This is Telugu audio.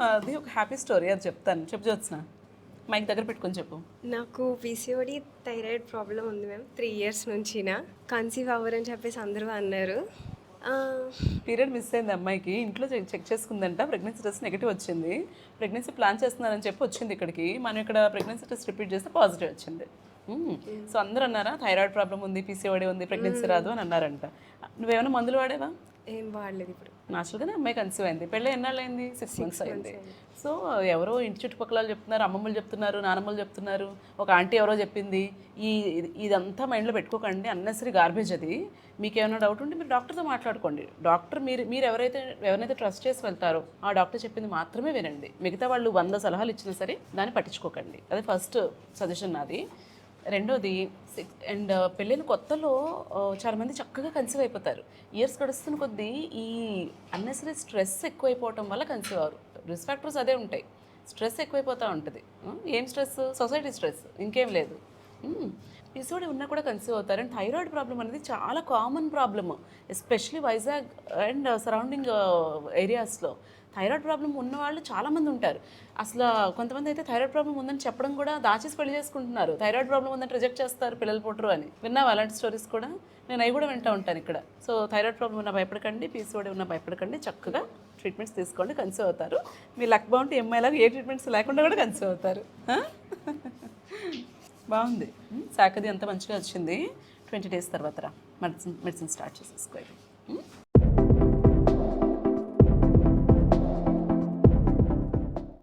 అది ఒక హ్యాపీ స్టోరీ, అది చెప్తాను. చెప్పు జ్యోత్స్న, మైక్ దగ్గర పెట్టుకొని చెప్పు. నాకు పీసీఓడి థైరాయిడ్ ప్రాబ్లం ఉంది మ్యామ్ 3 ఇయర్స్ నుంచినా. కన్సీవ్ అవ్వరని చెప్పేసి అందరూ అన్నారు. ఆ, పీరియడ్ మిస్ అయింది అమ్మాయికి, ఇంట్లో చెక్ చేసుకుందంట, ప్రెగ్నెన్సీ టెస్ట్ నెగిటివ్ వచ్చింది. ప్రెగ్నెన్సీ ప్లాన్ చేస్తున్నారని చెప్పి వచ్చింది ఇక్కడికి. మనం ఇక్కడ ప్రెగ్నెన్సీ టెస్ట్ రిపీట్ చేస్తే పాజిటివ్ వచ్చింది. సో అందరూ అన్నారా థైరాయిడ్ ప్రాబ్లం ఉంది, పీసీఓడి ఉంది, ప్రెగ్నెన్సీ రాదు అని అన్నారంట. నువ్వేమైనా మందులు వాడేవా? ఏం వాడలేదు ఇప్పుడు. నాచురల్గానే అమ్మాయి కన్సీవ్ అయింది. పెళ్ళి ఎన్నాళ్ళు అయింది? 6 months అయింది. సో ఎవరో ఇంటి చుట్టుపక్కల చెప్తున్నారు, అమ్మమ్మలు చెప్తున్నారు, నానమ్మలు చెప్తున్నారు, ఒక ఆంటీ ఎవరో చెప్పింది. ఇదంతా మైండ్లో పెట్టుకోకండి, అన్నెసరీ గార్బేజ్ అది. మీకు ఏమైనా డౌట్ ఉంటే మీరు డాక్టర్తో మాట్లాడుకోండి. డాక్టర్ మీరు ఎవరైతే ట్రస్ట్ చేసి వెళ్తారో ఆ డాక్టర్ చెప్పింది మాత్రమే వినండి. మిగతా వాళ్ళు 100 సలహాలు ఇచ్చినా సరే దాన్ని పట్టించుకోకండి. అది ఫస్ట్ సజెషన్ నాది. రెండోది అండ్ పెళ్ళైన కొత్తలో చాలామంది చక్కగా కన్సీవ్ అయిపోతారు. ఇయర్స్ గడుస్తున్న కొద్దీ ఈ అన్నెసరీ స్ట్రెస్ ఎక్కువైపోవటం వల్ల కన్సీవ్ అవ్వరు. రిస్క్ ఫ్యాక్టర్స్ అదే ఉంటాయి, స్ట్రెస్ ఎక్కువైపోతూ ఉంటుంది. ఏం స్ట్రెస్? సొసైటీ స్ట్రెస్, ఇంకేం లేదు. పీసీఓడి ఉన్నా కూడా కన్సీవ్ అవుతారు. అండ్ థైరాయిడ్ ప్రాబ్లం అనేది చాలా common problem, especially Vizag and surrounding ఏరియాస్లో. థైరాయిడ్ ప్రాబ్లం ఉన్నవాళ్ళు చాలామంది ఉంటారు. అసలు కొంతమంది అయితే థైరాయిడ్ ప్రాబ్లం ఉందని చెప్పడం కూడా దాచేసి పెళ్లి చేసుకుంటున్నారు. థైరాయిడ్ ప్రాబ్లం ఉందని రిజెక్ట్ చేస్తారు, పిల్లలు పుట్టరు అని. విన్నావా అలాంటి స్టోరీస్ కూడా? నేను అవి కూడా వింటూ ఉంటాను ఇక్కడ. సో థైరాయిడ్ ప్రాబ్లం ఉన్నా భయపడకండి, పీసీఓడి ఉన్నా భయపడకండి, చక్కగా ట్రీట్మెంట్స్ తీసుకోండి, కన్సీవ్ అవుతారు. మీ లక్ బాగుంటే ఎంఐలాగా ఏ ట్రీట్మెంట్స్ లేకుండా కూడా కన్సీవ్ అవుతారు. బాగుంది. శాఖది అంత మంచిగా వచ్చింది. 20 days తర్వాత రా మెడిసిన్ స్టార్ట్ చేసేసుకోవాలి.